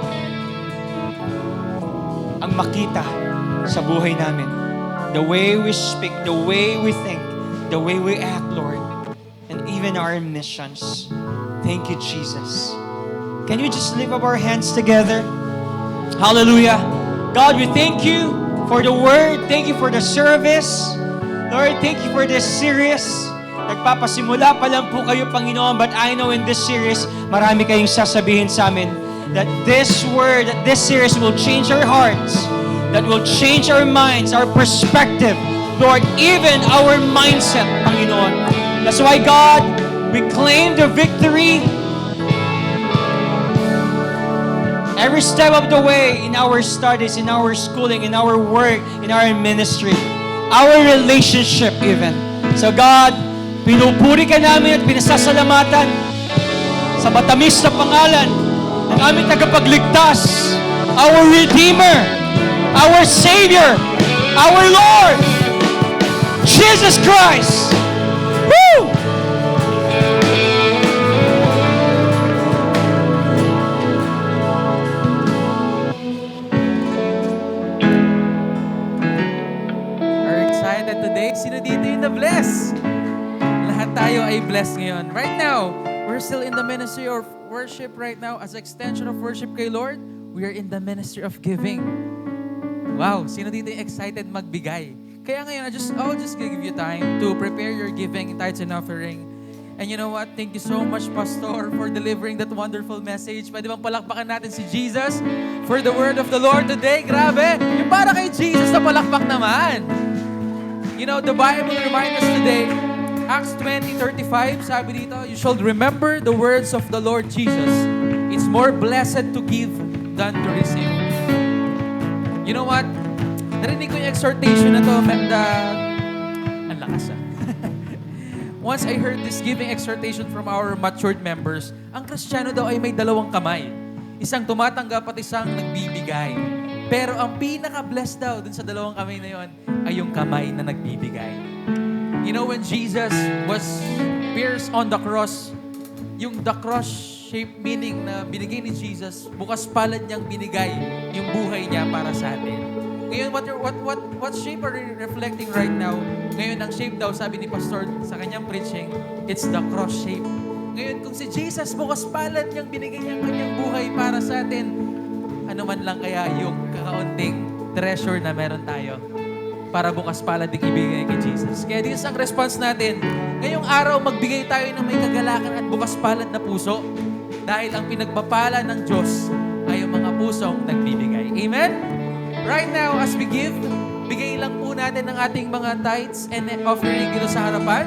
ang makita sa buhay namin. The way we speak, the way we think, the way we act, Lord, and even our missions. Thank you, Jesus. Can you just lift up our hands together? Hallelujah. God, we thank you for the word. Thank you for the service. Lord, thank you for this series. Nagpapasimula pa lang po kayo, Panginoon, but I know in this series, marami kayong sasabihin sa amin that this word, that this series will change our hearts, that will change our minds, our perspective, Lord, even our mindset, Panginoon. That's why, God, we We claim the victory every step of the way in our studies, in our schooling, in our work, in our ministry, our relationship even. So God, pinupuri ka namin at pinasasalamatan sa matamis na pangalan ng aming tagapagligtas, our Redeemer, our Savior, our Lord, Jesus Christ. Woo! Are you excited today? Sino dito yung na-bless? Lahat tayo ay blessed ngayon. Right now, we're still in the ministry of worship right now. As extension of worship kay Lord, we are in the ministry of giving. Wow, sino dito yung excited magbigay? Kaya ngayon, I'll just give you time to prepare your giving, tithes and offering. And you know what? Thank you so much, Pastor, for delivering that wonderful message. Pwede bang palakpakan natin si Jesus for the word of the Lord today? Grabe! Yung para kay Jesus na palakpak naman. You know, the Bible reminds us today, Acts 20:35, sabi dito, you should remember the words of the Lord Jesus. It's more blessed to give than to receive. You know what? Narinig ko yung exhortation na to, ang lakas ah. Once I heard this giving exhortation from our matured members, ang Kristiyano daw ay may dalawang kamay. Isang tumatanggap at isang nagbibigay. Pero ang pinaka-blessed daw dun sa dalawang kamay na yon ay yung kamay na nagbibigay. You know, when Jesus was pierced on the cross, yung the cross shape meaning na binigay ni Jesus, bukas palad niyang binigay yung buhay niya para sa atin. Ngayon, what shape are we reflecting right now? Ngayon, ang shape daw, sabi ni Pastor sa kanyang preaching, it's the cross shape. Ngayon, kung si Jesus bukas palad niyang binigay niyang kanyang buhay para sa atin, ano man lang kaya yung kakaunting treasure na meron tayo para bukas palad din ibigay kay Jesus. Kaya this ang response natin. Ngayong araw, magbigay tayo ng may kagalakan at bukas palad na puso dahil ang pinagpapala ng Diyos ay yung mga pusong nagbibigay. Amen? Right now, as we give, bigay lang po natin ng ating mga tithes and offering dito sa harapan.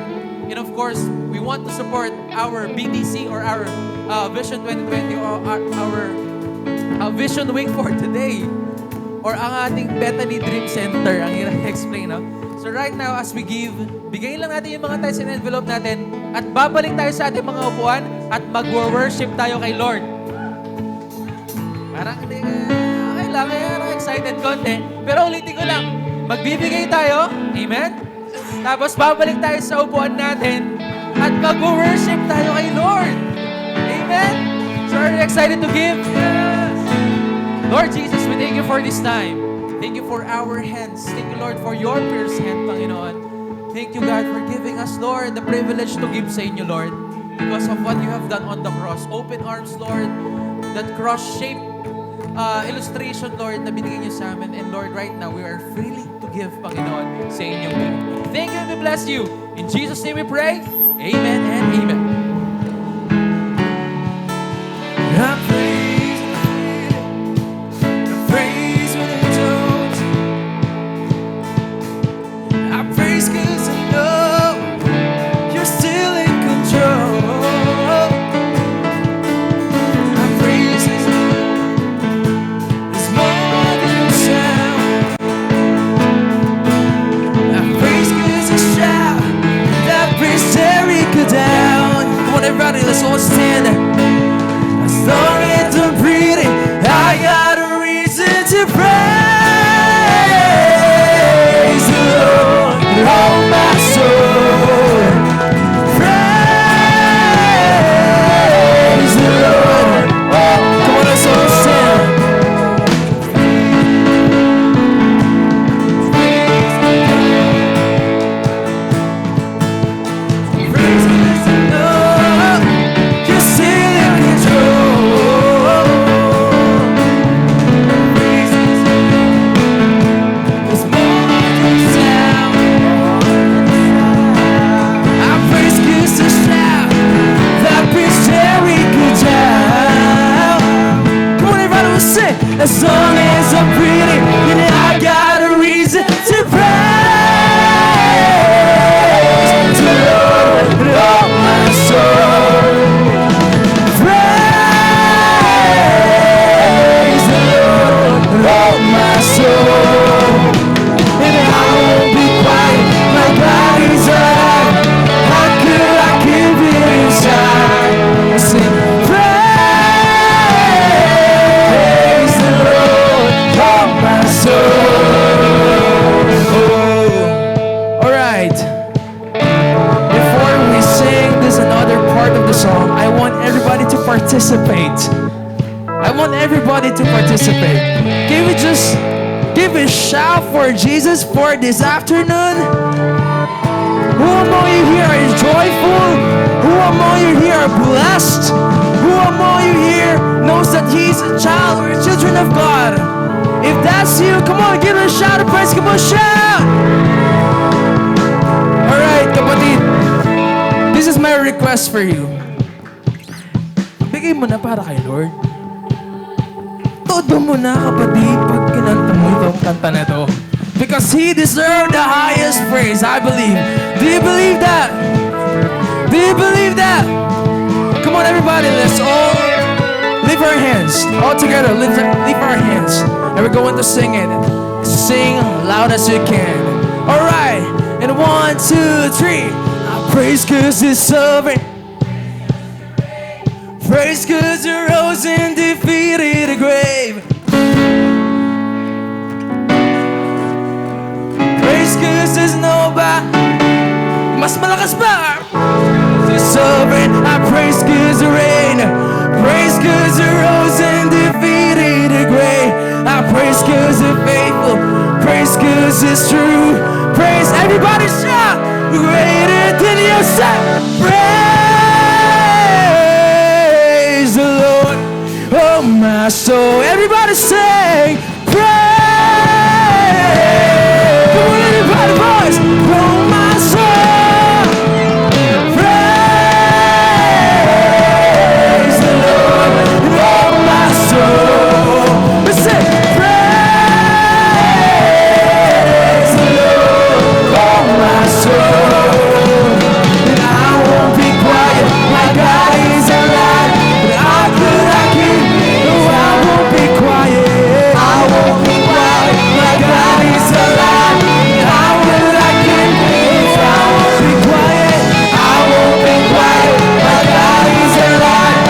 And of course, we want to support our BTC or our Vision 2020 or our Vision Week for today. Or ang ating Bethany Dream Center, ang i-explain, no? So right now, as we give, bigay lang natin yung mga tithes and envelope natin at babalik tayo sa ating mga upuan at mag-worship tayo kay Lord. Parang hindi okay lang, excited konti. Pero ulitin ko lang, magbibigay tayo, amen? Tapos babalik tayo sa upuan natin at mag-worship tayo kay Lord. Amen? So are you excited to give? Yes! Lord Jesus, we thank you for this time. Thank you for our hands. Thank you, Lord, for your pierced hand, Panginoon. Thank you, God, for giving us, Lord, the privilege to give sa inyo, Lord, because of what you have done on the cross. Open arms, Lord, that cross-shaped illustration, Lord, na binigay niyo sa amin. And Lord, right now, we are freely to give, Panginoon, sa inyong name. Thank you and we bless you. In Jesus' name we pray. Amen and amen. I praise when I don't. I praise 'cause I know you're still in control. I praise 'cause I know it's more than sound. I praise 'cause I shout that praise Jericho down. Come on, everybody, let's all stand. As long as I'm breathing, I got a reason to praise the Lord, oh my soul. Praise the Lord. Oh, come on, let's all stand. Praise 'cause I know you're still right. Before we sing this another part of the song, I want everybody to participate. I want everybody to participate. Can we just give a shout for Jesus for this afternoon? Who among you here is joyful? Who among you here are blessed? Who among you here knows that he's a child or children of God? If that's you, come on, give it a shout of praise. Come on, shout! Alright, kapatid. This is my request for you. Bigay mo na para kay Lord. Todo mo na, kapatid, pag kinanta mo itong kanta na to. Because He deserved the highest praise, I believe. Do you believe that? Do you believe that? Come on, everybody, let's all lift our hands. All together, lift our hands. And we're going to sing it. Sing loud as you can. Alright, and 1, 2, 3. I praise 'cause He's sovereign. Praise 'cause He rose and defeated the grave. Praise 'cause there's nobody. Mas malakas pa. He's sovereign. I praise 'cause He reign. Praise 'cause He rose and defeated the grave. I praise 'cause He's faithful. Praise 'cause He's true. Praise, everybody shout. Greater than yourself. Praise the Lord, oh my soul. Everybody sing, praise. Come on, everybody, voice. Oh my soul, praise the Lord, oh my soul. Let's sing, praise the Lord, oh my soul. And I won't be quiet, my God is alive. And how could I keep? No, I won't be quiet. I won't be quiet, my God is alive. And how could I keep? No, I won't be quiet. I won't be quiet, my God is alive.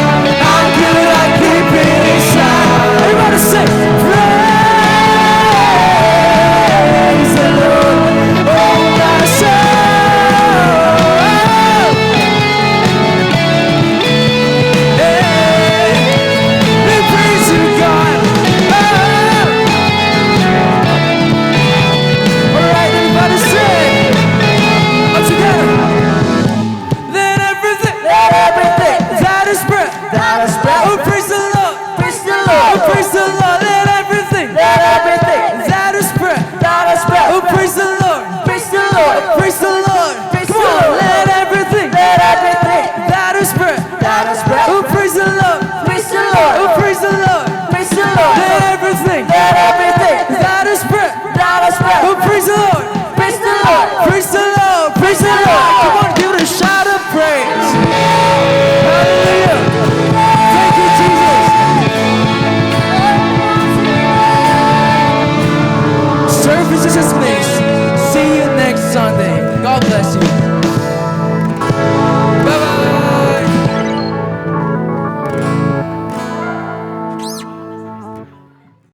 How could I keep it inside? Everybody say, praise the Lord, oh my soul. Hey, we praise you, God. All right, everybody sing. All together. Let everything that is breath, oh praise the Lord, oh praise the Lord. Let everything that is breath, oh praise the Lord, oh praise the Lord. Come on, let everything that is breath, oh praise the Lord, oh praise the Lord. Let everything that is breath, oh praise the Lord, praise the Lord, praise the Lord. Come on, give it a shout of praise. Hallelujah. Thank you, Jesus. Service is this place. See you next Sunday. God bless you.